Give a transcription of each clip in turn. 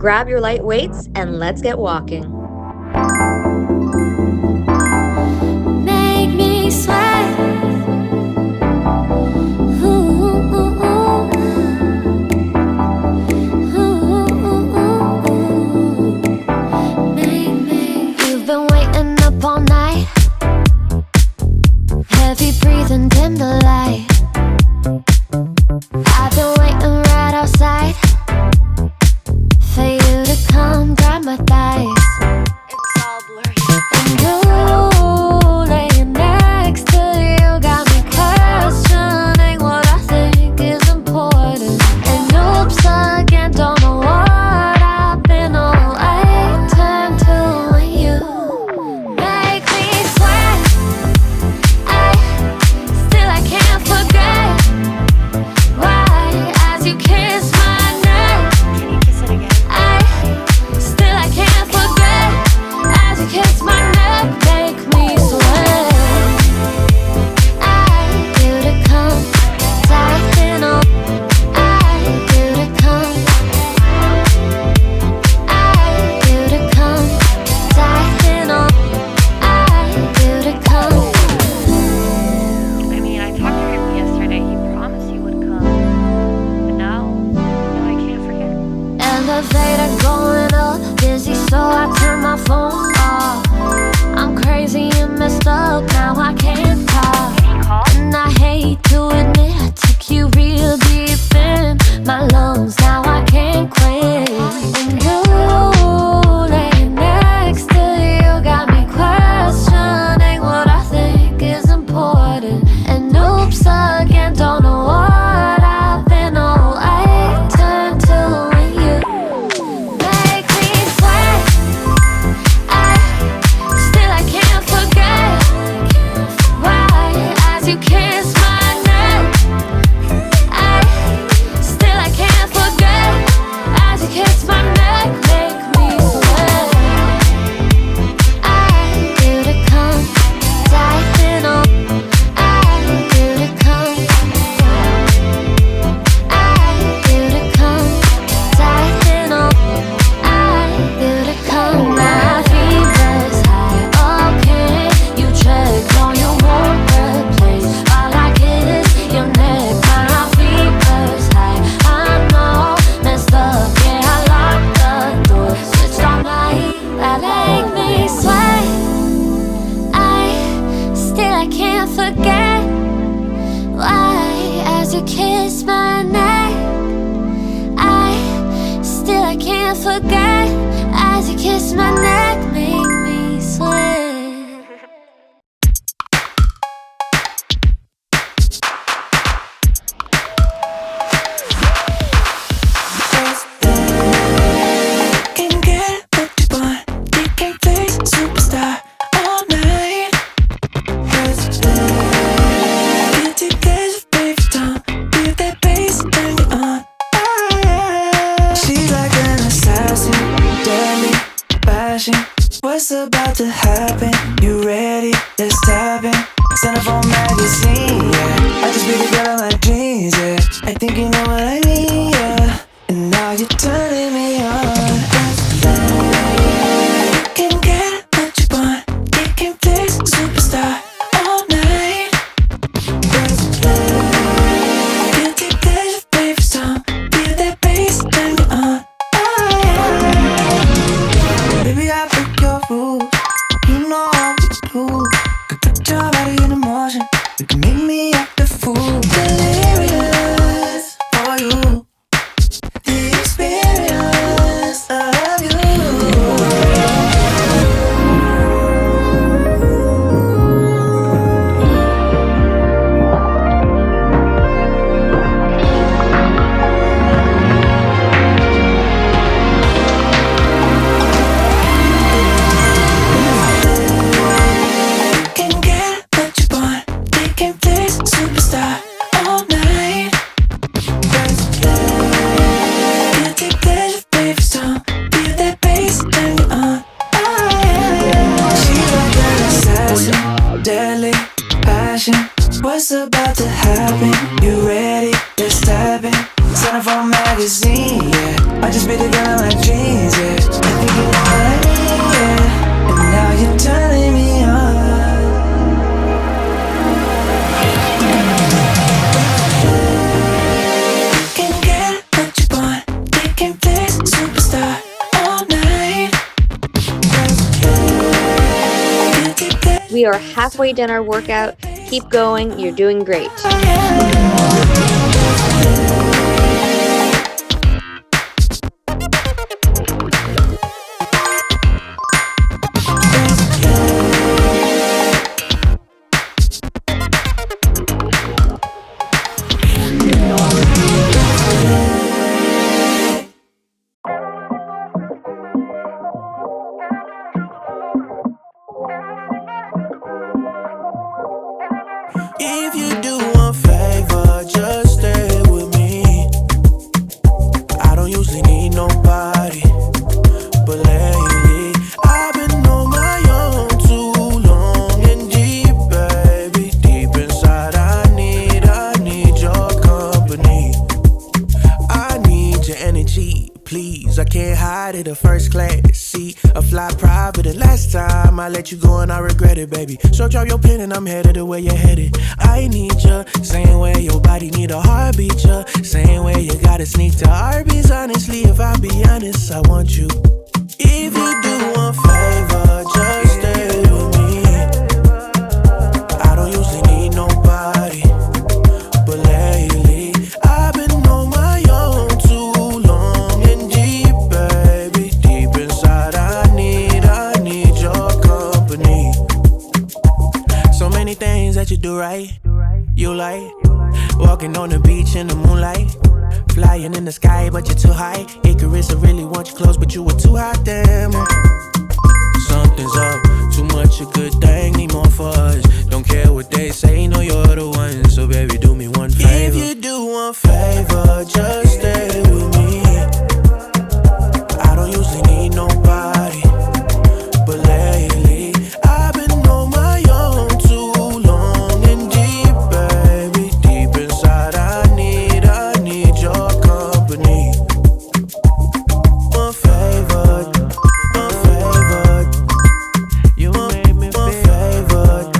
Grab your light weights and let's get walking. Make me sweat. Ooh, ooh, ooh, ooh, ooh. You've been waiting up all night, heavy breathing, dim the light. I've been waiting right outside for you to come grab my thighs. It's all blurry. And you laying next to you got me questioning what I think is important. And oops again, don't know what I've been all I turn to when you make me sweat. I can't forget why as you kiss my neck. Can you kiss it again? I can't forget as you kiss my neck, make me sweat. You to come tighten up. You to come. You to come tighten up. You to come. I mean, I talked to him yesterday. He promised he would come. But now I can't forget. Elevator going up, busy, so I turn my phone off. I'm crazy and messed up, now I can't talk. And I hate to admit I took you real deep in my lungs, now I can't quit. And you laying next to you got me questioning what I think is important. And oops again, don't know what I've been all I turn to when you make me sweat. I can't forget why as you kiss my neck. I can't forget as you kiss my neck, make me sweat. You to come tighten up. You to come. You to come tighten up. You to come. My fever's high, okay. You checked on your won't replace. All I get is your neck. My fever's high, I know, messed up, yeah, I locked the door, switched on light, that make me sweat. I can't forget why as you kiss my neck. I can't forget as you kiss my neck, make me sweat. Can get what you want. You can play superstar all night. Let's play. Get together, baby, don't feel that bass, turn it on. She's like an assassin, deadly passion. What's about to happen? You ready? Let's tap in. Send up on magazine, yeah. I just be the girl of my dreams, yeah. I think you know what I mean, yeah. And now you're turning me on. Let's play. You can get what you want. You can play superstar all night. Let's play. Guilty pleasure, baby, song. Feel that bass, turn me on. Baby, I break your rules. You know how we do. Could put your body in motion. You can make me act a fool. Delirious for you. The experience of you. Can get what you want. They can play superstar all night. Guilty pleasure. We are halfway done our workout. Keep going. You're doing great. If you do one favor, just stay with me. I don't usually need nobody, but lately I've been on my own too long and deep, baby. Deep inside, I need your company. I need your energy, please. I can't hide it. A first class seat, a fly private. And last time I let you go and I regret it, baby. So drop your pen and I'm headed the way you're headed. I need you, same way your body need a heartbeat. You, same way you gotta sneak to Arby's. Honestly, if I be honest, I want you. If you do one favor, just stay with me. I don't usually need nobody, but lately I've been on my own too long and deep, baby. Deep inside, I need your company. So many things that you do right, you like walking on the beach in the moonlight, flying in the sky but you're too high. Icarus, I really want you close but you were too hot, damn. Something's up, too much a good thing, need more for us. Don't care what they say, know you're the one. So baby, do me one favor. If you do one favor, just stay with me. I don't usually need nobody, but lately I've been on my own too long and deep, baby. Deep inside, I need your company. One favor, you want me one favor.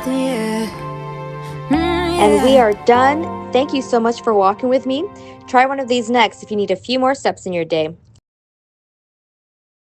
something, And we are done. Thank you so much for walking with me. Try one of these next if you need a few more steps in your day.